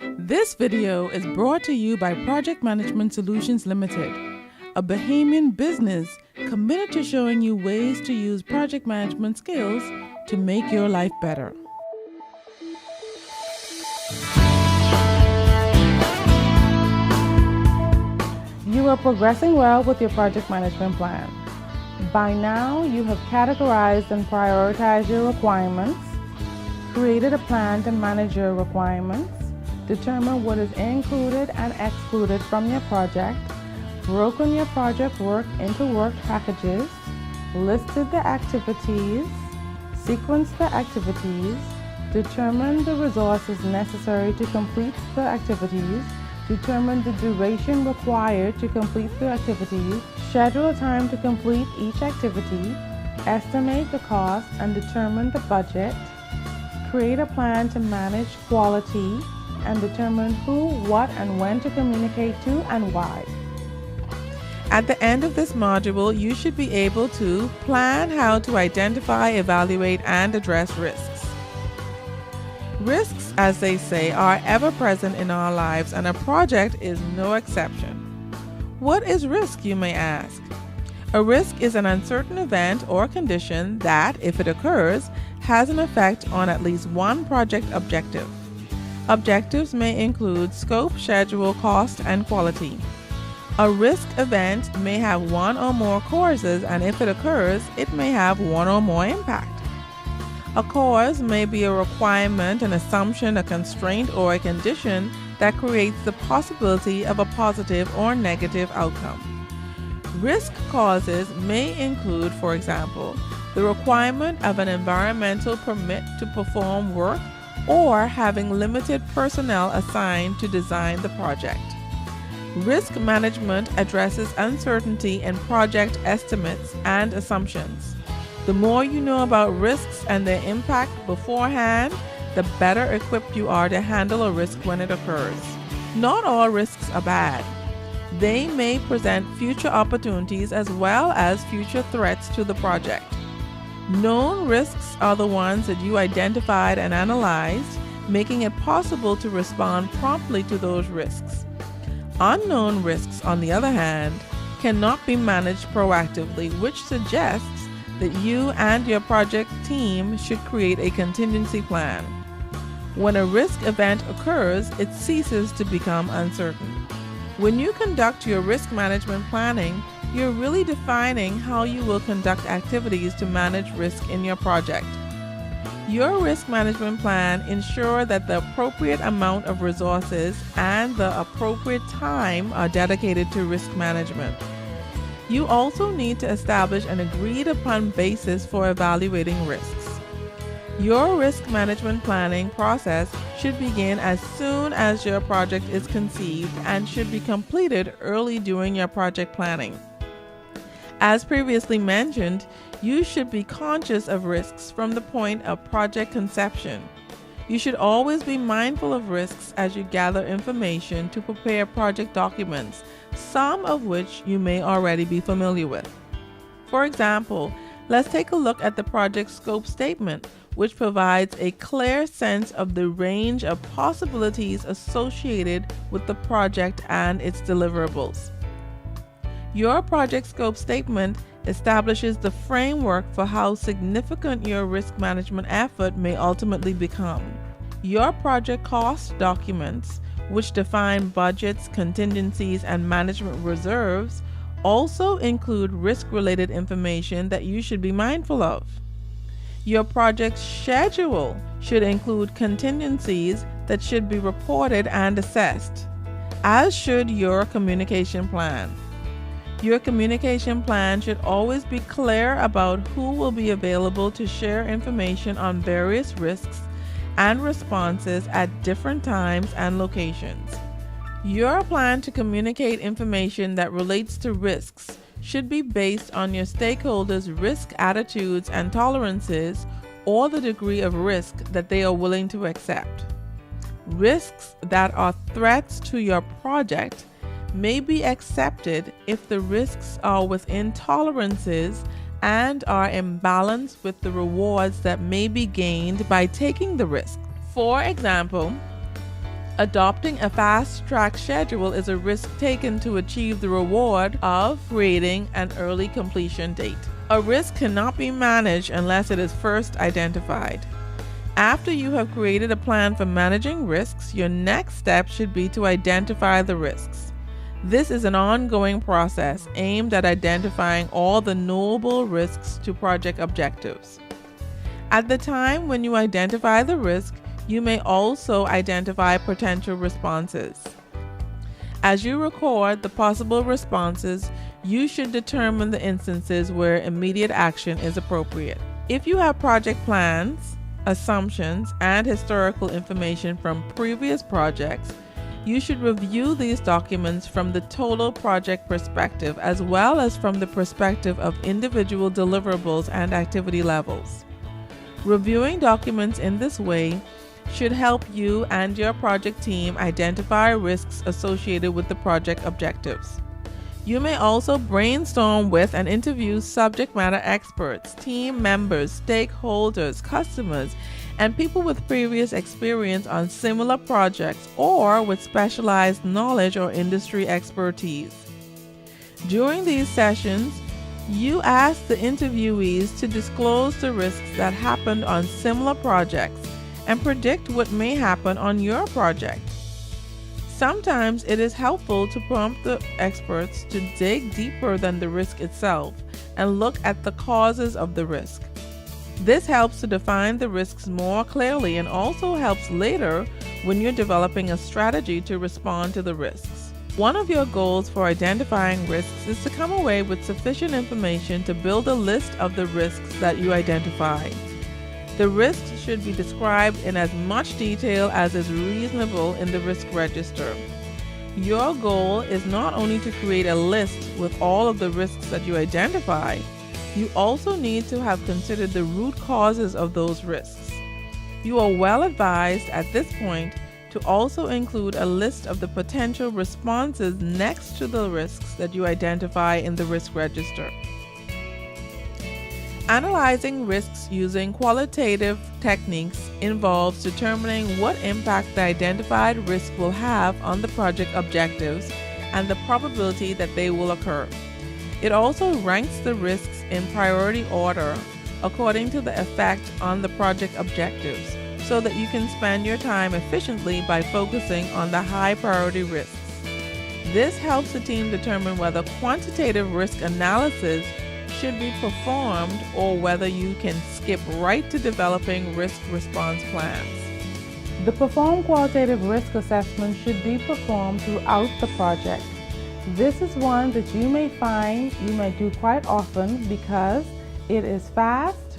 This video is brought to you by Project Management Solutions Limited, a Bahamian business committed to showing you ways to use project management skills to make your life better. You are progressing well with your project management plan. By now, you have categorized and prioritized your requirements, created a plan to manage your requirements, determine what is included and excluded from your project, broken your project work into work packages, listed the activities, sequenced the activities, determined the resources necessary to complete the activities, determine the duration required to complete the activities, schedule a time to complete each activity, estimate the cost and determine the budget, create a plan to manage quality, and determine who, what, and when to communicate to and why. At the end of this module, you should be able to plan how to identify, evaluate, and address risks. Risks, as they say, are ever present in our lives, and a project is no exception. What is risk, you may ask? A risk is an uncertain event or condition that, if it occurs, has an effect on at least one project objective. Objectives may include scope, schedule, cost, and quality. A risk event may have one or more causes, and if it occurs, it may have one or more impact. A cause may be a requirement, an assumption, a constraint, or a condition that creates the possibility of a positive or negative outcome. Risk causes may include, for example, the requirement of an environmental permit to perform work or having limited personnel assigned to design the project. Risk management addresses uncertainty in project estimates and assumptions. The more you know about risks and their impact beforehand, the better equipped you are to handle a risk when it occurs. Not all risks are bad. They may present future opportunities as well as future threats to the project. Known risks are the ones that you identified and analyzed, making it possible to respond promptly to those risks. Unknown risks, on the other hand, cannot be managed proactively, which suggests that you and your project team should create a contingency plan. When a risk event occurs, it ceases to become uncertain. When you conduct your risk management planning, you're really defining how you will conduct activities to manage risk in your project. Your risk management plan ensures that the appropriate amount of resources and the appropriate time are dedicated to risk management. You also need to establish an agreed upon basis for evaluating risks. Your risk management planning process should begin as soon as your project is conceived and should be completed early during your project planning. As previously mentioned, you should be conscious of risks from the point of project conception. You should always be mindful of risks as you gather information to prepare project documents, some of which you may already be familiar with. For example, let's take a look at the project scope statement, which provides a clear sense of the range of possibilities associated with the project and its deliverables. Your project scope statement establishes the framework for how significant your risk management effort may ultimately become. Your project cost documents, which define budgets, contingencies, and management reserves, also include risk-related information that you should be mindful of. Your project schedule should include contingencies that should be reported and assessed, as should your communication plan. Your communication plan should always be clear about who will be available to share information on various risks and responses at different times and locations. Your plan to communicate information that relates to risks should be based on your stakeholders' risk attitudes and tolerances or the degree of risk that they are willing to accept. Risks that are threats to your project may be accepted if the risks are within tolerances and are in balance with the rewards that may be gained by taking the risk. For example, Adopting a fast-track schedule is a risk taken to achieve the reward of creating an early completion date. A risk cannot be managed unless it is first identified. After you have created a plan for managing risks, your next step should be to identify the risks. This is an ongoing process aimed at identifying all the knowable risks to project objectives. At the time when you identify the risk, you may also identify potential responses. As you record the possible responses, you should determine the instances where immediate action is appropriate. If you have project plans, assumptions, and historical information from previous projects, you should review these documents from the total project perspective as well as from the perspective of individual deliverables and activity levels. Reviewing documents in this way should help you and your project team identify risks associated with the project objectives. You may also brainstorm with and interview subject matter experts, team members, stakeholders, customers, and people with previous experience on similar projects or with specialized knowledge or industry expertise. During these sessions, you ask the interviewees to disclose the risks that happened on similar projects and predict what may happen on your project. Sometimes it is helpful to prompt the experts to dig deeper than the risk itself and look at the causes of the risk. This helps to define the risks more clearly and also helps later when you're developing a strategy to respond to the risks. One of your goals for identifying risks is to come away with sufficient information to build a list of the risks that you identify. The risks should be described in as much detail as is reasonable in the risk register. Your goal is not only to create a list with all of the risks that you identify, you also need to have considered the root causes of those risks. You are well advised at this point to also include a list of the potential responses next to the risks that you identify in the risk register. Analyzing risks using qualitative techniques involves determining what impact the identified risk will have on the project objectives and the probability that they will occur. It also ranks the risks in priority order according to the effect on the project objectives so that you can spend your time efficiently by focusing on the high priority risks. This helps the team determine whether quantitative risk analysis should be performed or whether you can skip right to developing risk response plans. The performed qualitative risk assessment should be performed throughout the project. This is one that you may find you may do quite often because it is fast,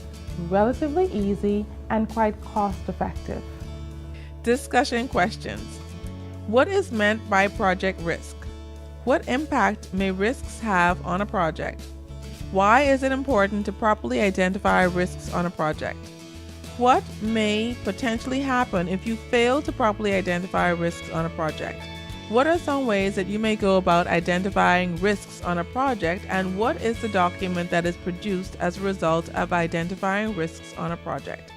relatively easy, and quite cost effective. Discussion questions. What is meant by project risk? What impact may risks have on a project? Why is it important to properly identify risks on a project? What may potentially happen if you fail to properly identify risks on a project? What are some ways that you may go about identifying risks on a project, and what is the document that is produced as a result of identifying risks on a project?